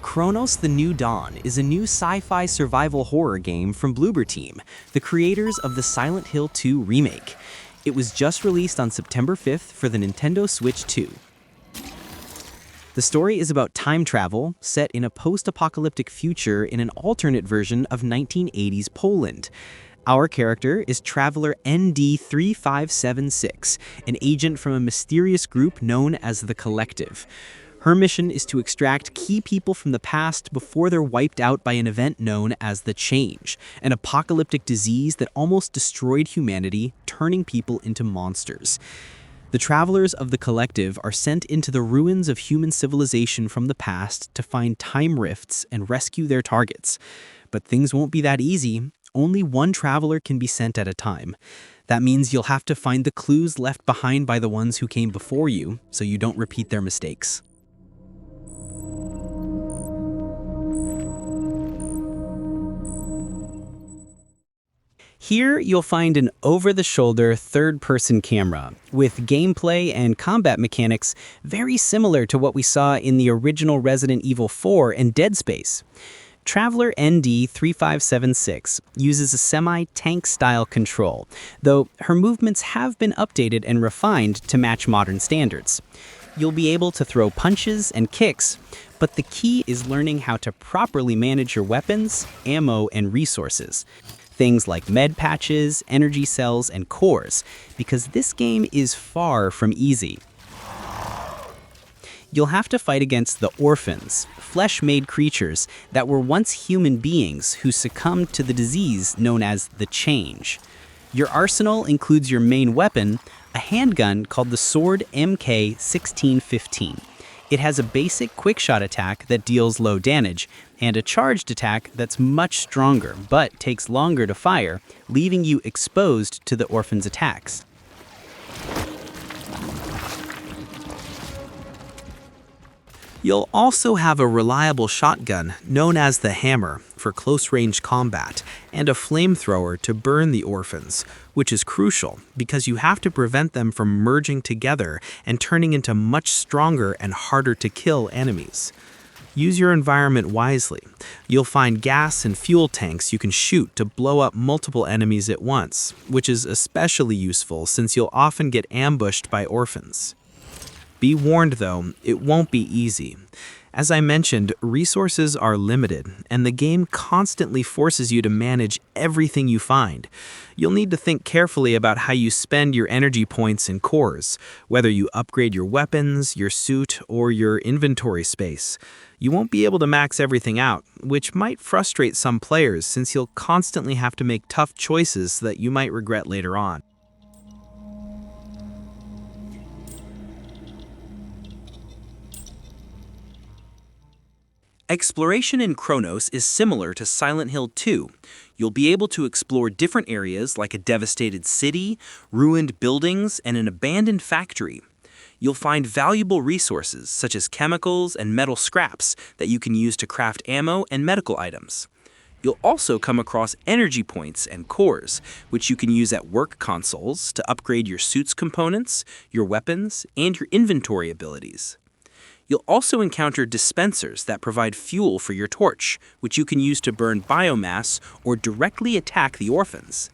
CRONOS: The New Dawn is a new sci-fi survival horror game from Bloober Team, the creators of the Silent Hill 2 remake. It was just released on September 5th for the Nintendo Switch 2. The story is about time travel, set in a post-apocalyptic future in an alternate version of 1980s Poland. Our character is Traveler ND3576, an agent from a mysterious group known as the Collective. Her mission is to extract key people from the past before they're wiped out by an event known as the Change, an apocalyptic disease that almost destroyed humanity, turning people into monsters. The travelers of the Collective are sent into the ruins of human civilization from the past to find time rifts and rescue their targets. But things won't be that easy. Only one traveler can be sent at a time. That means you'll have to find the clues left behind by the ones who came before you, so you don't repeat their mistakes. Here, you'll find an over-the-shoulder third-person camera, with gameplay and combat mechanics very similar to what we saw in the original Resident Evil 4 and Dead Space. Traveler ND3576 uses a semi-tank-style control, though her movements have been updated and refined to match modern standards. You'll be able to throw punches and kicks, but the key is learning how to properly manage your weapons, ammo, and resources. Things like med patches, energy cells, and cores, because this game is far from easy. You'll have to fight against the orphans, flesh-made creatures that were once human beings who succumbed to the disease known as the Change. Your arsenal includes your main weapon, a handgun called the Sword MK1615. It has a basic quick-shot attack that deals low damage, and a charged attack that's much stronger, but takes longer to fire, leaving you exposed to the orphan's attacks. You'll also have a reliable shotgun, known as the Hammer, for close-range combat, and a flamethrower to burn the orphans, which is crucial because you have to prevent them from merging together and turning into much stronger and harder-to-kill enemies. Use your environment wisely. You'll find gas and fuel tanks you can shoot to blow up multiple enemies at once, which is especially useful since you'll often get ambushed by orphans. Be warned though, it won't be easy. As I mentioned, resources are limited, and the game constantly forces you to manage everything you find. You'll need to think carefully about how you spend your energy points and cores, whether you upgrade your weapons, your suit, or your inventory space. You won't be able to max everything out, which might frustrate some players since you'll constantly have to make tough choices that you might regret later on. Exploration in CRONOS is similar to Silent Hill 2. You'll be able to explore different areas like a devastated city, ruined buildings, and an abandoned factory. You'll find valuable resources such as chemicals and metal scraps that you can use to craft ammo and medical items. You'll also come across energy points and cores, which you can use at work consoles to upgrade your suit's components, your weapons, and your inventory abilities. You'll also encounter dispensers that provide fuel for your torch, which you can use to burn biomass or directly attack the orphans.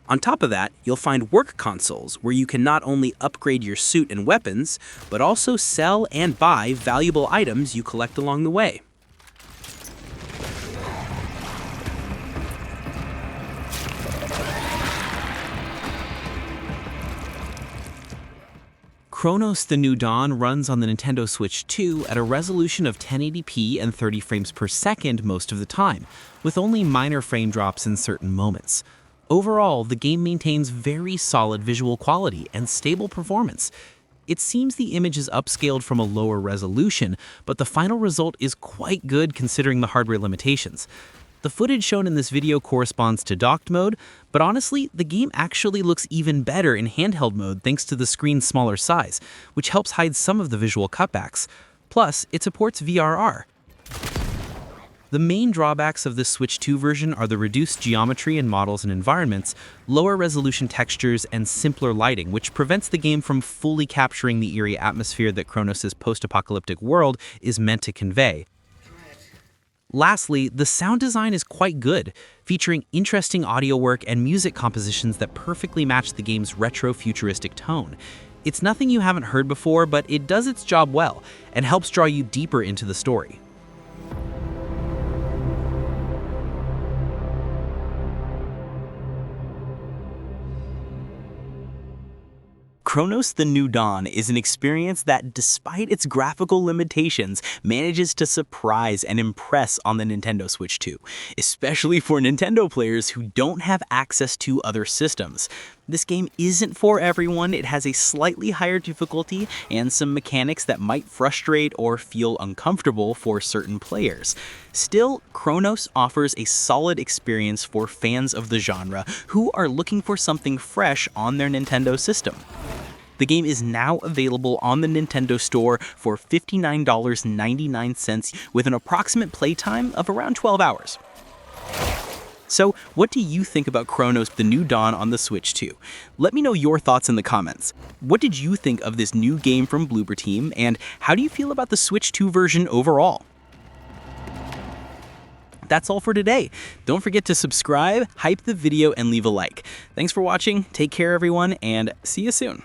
On top of that, you'll find work consoles where you can not only upgrade your suit and weapons, but also sell and buy valuable items you collect along the way. CRONOS: The New Dawn runs on the Nintendo Switch 2 at a resolution of 1080p and 30 frames per second most of the time, with only minor frame drops in certain moments. Overall, the game maintains very solid visual quality and stable performance. It seems the image is upscaled from a lower resolution, but the final result is quite good considering the hardware limitations. The footage shown in this video corresponds to docked mode, but honestly, the game actually looks even better in handheld mode thanks to the screen's smaller size, which helps hide some of the visual cutbacks. Plus, it supports VRR. The main drawbacks of this Switch 2 version are the reduced geometry in models and environments, lower resolution textures, and simpler lighting, which prevents the game from fully capturing the eerie atmosphere that CRONOS' post-apocalyptic world is meant to convey. Lastly, the sound design is quite good, featuring interesting audio work and music compositions that perfectly match the game's retro-futuristic tone. It's nothing you haven't heard before, but it does its job well and helps draw you deeper into the story. CRONOS: The New Dawn is an experience that, despite its graphical limitations, manages to surprise and impress on the Nintendo Switch 2, especially for Nintendo players who don't have access to other systems. This game isn't for everyone. It has a slightly higher difficulty and some mechanics that might frustrate or feel uncomfortable for certain players. Still, CRONOS offers a solid experience for fans of the genre who are looking for something fresh on their Nintendo system. The game is now available on the Nintendo Store for $59.99 with an approximate playtime of around 12 hours. So, what do you think about CRONOS: The New Dawn on the Switch 2? Let me know your thoughts in the comments. What did you think of this new game from Bloober Team, and how do you feel about the Switch 2 version overall? That's all for today. Don't forget to subscribe, hype the video, and leave a like. Thanks for watching, take care everyone, and see you soon.